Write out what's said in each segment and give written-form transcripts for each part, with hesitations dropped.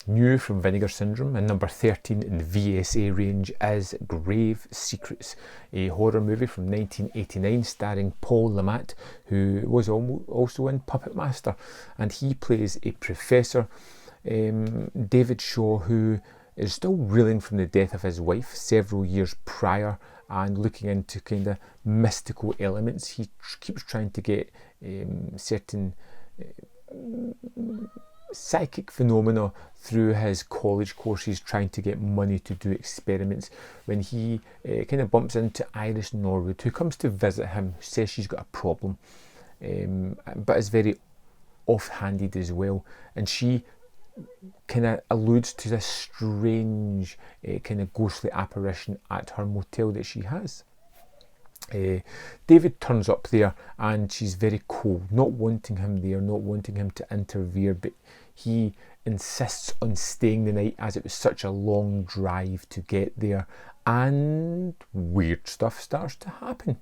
New from Vinegar Syndrome, and number 13 in the VSA range is Grave Secrets, a horror movie from 1989 starring Paul Le Mat, who was also in Puppet Master, and he plays a professor, David Shaw, who is still reeling from the death of his wife several years prior and looking into kind of mystical elements. He keeps trying to get certain psychic phenomena through his college courses, trying to get money to do experiments, when he kind of bumps into Iris Norwood, who comes to visit him, who says she's got a problem, but is very off-handed as well, and she kind of alludes to this strange kind of ghostly apparition at her motel that she has. David turns up there and she's very cold, not wanting him there, not wanting him to interfere, but he insists on staying the night as it was such a long drive to get there, and weird stuff starts to happen.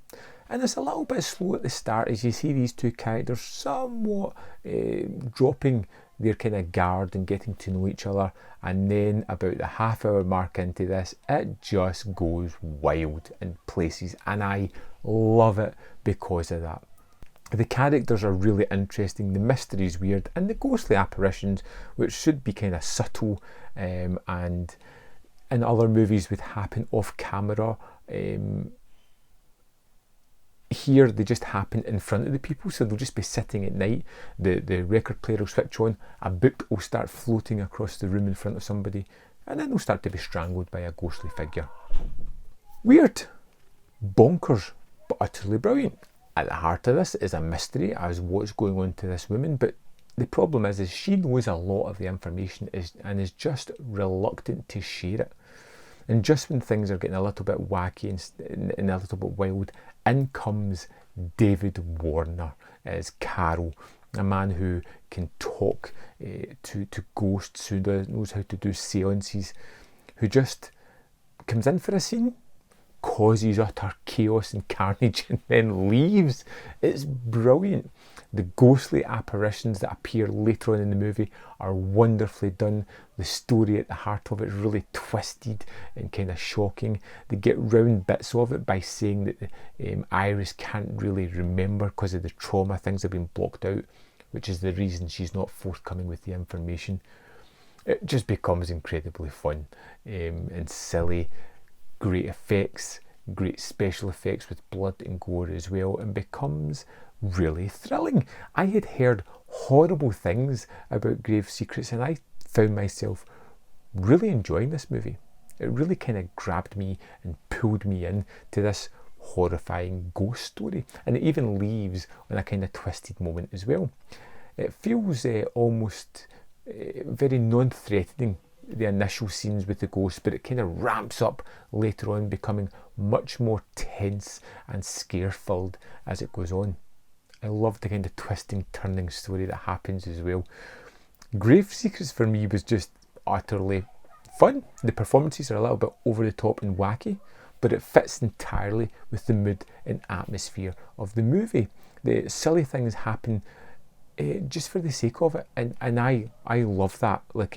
And it's a little bit slow at the start as you see these two characters somewhat dropping their kind of guard and getting to know each other, and then about the half-hour mark into this, it just goes wild in places, and I love it because of that. The characters are really interesting, the mystery's weird, and the ghostly apparitions, which should be kind of subtle and in other movies would happen off camera, here they just happen in front of the people, so they'll just be sitting at night, the record player will switch on, a book will start floating across the room in front of somebody, and then they'll start to be strangled by a ghostly figure. Weird, bonkers, but utterly brilliant. At the heart of this is a mystery as what's going on to this woman, but the problem is she knows a lot of the information and is just reluctant to share it. And just when things are getting a little bit wacky and a little bit wild, in comes David Warner as Carol, a man who can talk to ghosts, who knows how to do seances, who just comes in for a scene, causes utter chaos and carnage, and then leaves. It's brilliant. The ghostly apparitions that appear later on in the movie are wonderfully done. The story at the heart of it is really twisted and kind of shocking. They get round bits of it by saying that Iris can't really remember because of the trauma, things have been blocked out, which is the reason she's not forthcoming with the information. It just becomes incredibly fun and silly. Great effects, great special effects with blood and gore as well, and becomes really thrilling. I had heard horrible things about Grave Secrets, and I found myself really enjoying this movie. It really kind of grabbed me and pulled me in to this horrifying ghost story, and it even leaves on a kind of twisted moment as well. It feels almost very non-threatening, the initial scenes with the ghost, but it kind of ramps up later on, becoming much more tense and scare-filled as it goes on. I love the kind of twisting, turning story that happens as well. Grave Secrets for me was just utterly fun. The performances are a little bit over the top and wacky, but it fits entirely with the mood and atmosphere of the movie. The silly things happen just for the sake of it, and I love that. Like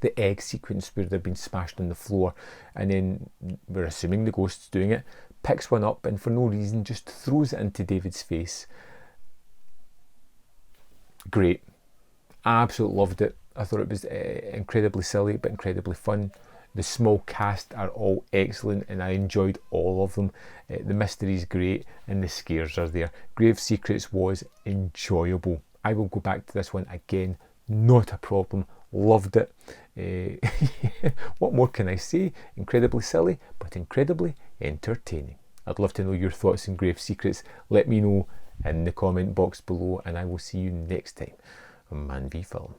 the egg sequence where they're being smashed on the floor, and then we're assuming the ghost's doing it, picks one up and for no reason just throws it into David's face. Great. Absolutely loved it. I thought it was incredibly silly but incredibly fun. The small cast are all excellent and I enjoyed all of them. The mystery's great and the scares are there. Grave Secrets was enjoyable. I will go back to this one again, not a problem. Loved it. What more can I say? Incredibly silly, but incredibly entertaining. I'd love to know your thoughts on Grave Secrets. Let me know in the comment box below, and I will see you next time on Man v Film.